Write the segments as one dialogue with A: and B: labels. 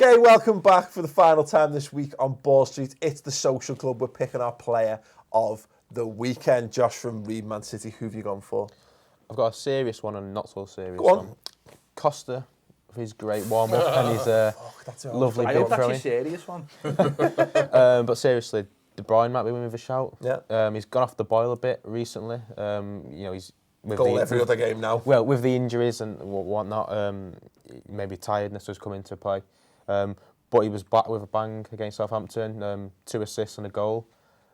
A: Okay, welcome back for the final time this week on Ball Street. It's the Social Club. We're picking our player of the weekend. Josh from Reed Man City, who have you gone for?
B: I've got a serious one and a not so serious
A: Go on.
B: one. Costa, for his great warm-up and his lovely bid
C: I hope
B: throwing.
C: that's your serious one.
B: But seriously, De Bruyne might be with a shout.
A: Yeah.
B: He's gone off the boil a bit recently. He's with
A: Goal every other game now.
B: Well, with the injuries and whatnot, maybe tiredness has come into play. But he was back with a bang against Southampton. 2 assists and a goal.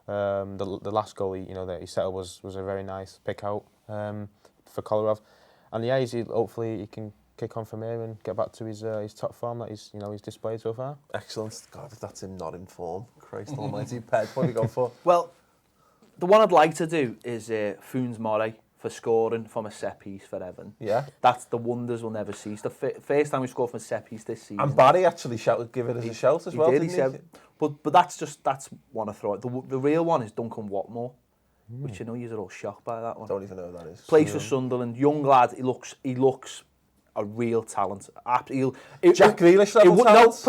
B: The last goal that he set up was a very nice pick out for Kolarov. And yeah, hopefully he can kick on from here and get back to his top form that he's displayed so far.
A: Excellent. God, if that's him not in form. Christ almighty. Ped, what have you gone for?
C: Well, the one I'd like to do is Funes Mori for scoring from a set piece for Everton.
A: Yeah.
C: That's the wonders will never cease. The first time we scored from a set piece this season.
A: And Barry actually give it as a shout as well, didn't he?
C: But that's one I throw. The real one is Duncan Watmore, which I know you're all shocked by that one.
A: Don't even know who that is.
C: Plays for Sunderland, young lad. He looks a real talent.
A: Jack Grealish level talent?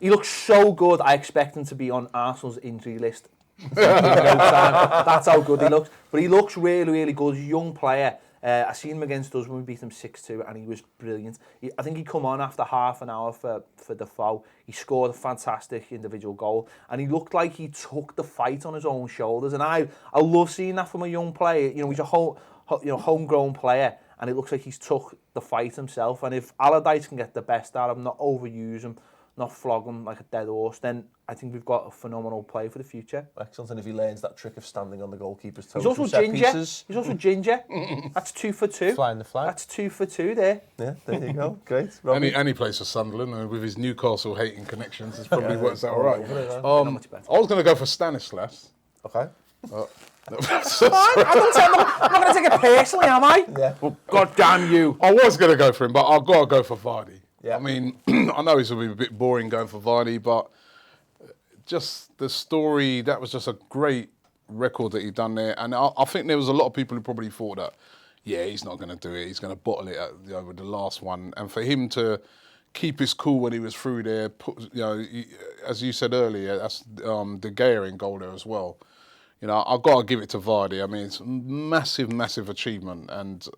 C: He looks so good. I expect him to be on Arsenal's injury list. That's how good he looks. But he looks really, really good. He's a young player. I seen him against us when we beat him 6-2 and he was brilliant. I think he come on after half an hour for Defoe. He scored a fantastic individual goal and he looked like he took the fight on his own shoulders. And I love seeing that from a young player. He's a homegrown player and it looks like he's took the fight himself. And if Allardyce can get the best out of him, not overuse him, not flog him like a dead horse, then I think we've got a phenomenal player for the future.
A: Excellent. And if he learns that trick of standing on the goalkeeper's toes,
C: he's also ginger. That's 2 for 2.
B: Flying the flag.
C: That's 2 for 2 there.
A: Yeah, there you go. Great.
D: And he plays for Sunderland, and with his Newcastle hating connections, it's probably works out all right.
C: I
D: was going to go for Stanislas.
A: Okay.
C: I'm not going to take it personally, am I?
A: Yeah.
D: Well, God damn you. I was going to go for him, but I've got to go for Vardy.
A: Yeah.
D: I mean, I know it's a bit boring going for Vardy, but just the story, that was just a great record that he done there. And I think there was a lot of people who probably thought that, yeah, he's not going to do it. He's going to bottle it with the last one. And for him to keep his cool when he was through there, as you said earlier, that's De Gea in goal there as well. I've got to give it to Vardy. I mean, it's a massive, massive achievement and,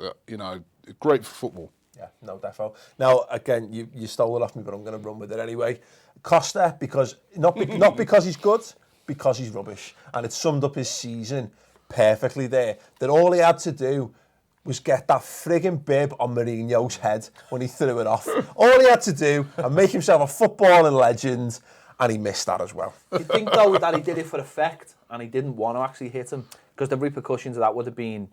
D: great for football.
A: Yeah, no defo. Now, again, you stole it off me, but I'm going to run with it anyway. Costa, because not because he's good, because he's rubbish. And it summed up his season perfectly there. That all he had to do was get that frigging bib on Mourinho's head when he threw it off. All he had to do and make himself a footballing legend, and he missed that as well.
C: You think, though, that he did it for effect and he didn't want to actually hit him? Because the repercussions of that would have been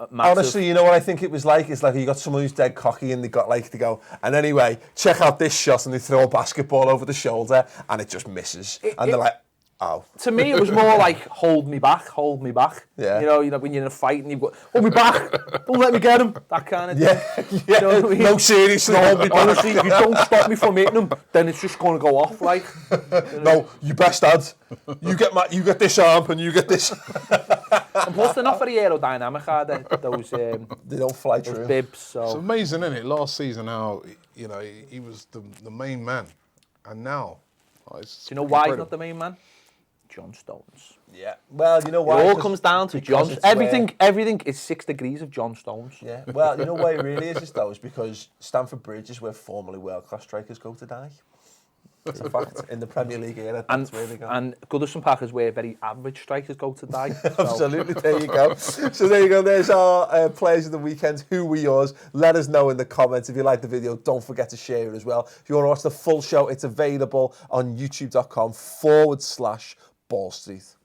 C: massive.
A: Honestly, you know what I think it was like? It's like you got someone who's dead cocky and they got to go, and anyway, check out this shot, and they throw a basketball over the shoulder and it just misses. They're like, oh.
C: To me, it was more like, hold me back.
A: Yeah.
C: When you're in a fight and you've got, hold me back, don't let me get him. That kind of thing.
A: Yeah.
C: You know what I mean?
A: No, seriously, hold me back.
C: Honestly, if you don't stop me from hitting him, then it's just going to go off, like.
A: No, you best add. You get this arm and you get this.
C: And plus, they're not very aerodynamic, are they? Those
A: they don't fly through.
C: Those bibs. So.
D: It's amazing, isn't it? Last season, how he was the main man, and now.
C: Do you know why he's not the main man? John Stones.
A: Yeah. Well, you know why?
C: It all comes down to John. Everything is 6 degrees of John Stones.
A: Yeah. Well, you know why it really is though, is because Stamford Bridge is where formerly world-class strikers go to die. It's a fact. In the Premier League era, that's where they go.
C: And Goodison Park is where very average strikers go to die. So.
A: Absolutely. There you go. So there you go. There's our players of the weekend. Who were yours? Let us know in the comments. If you like the video, don't forget to share it as well. If you want to watch the full show, it's available on youtube.com/Ball Street.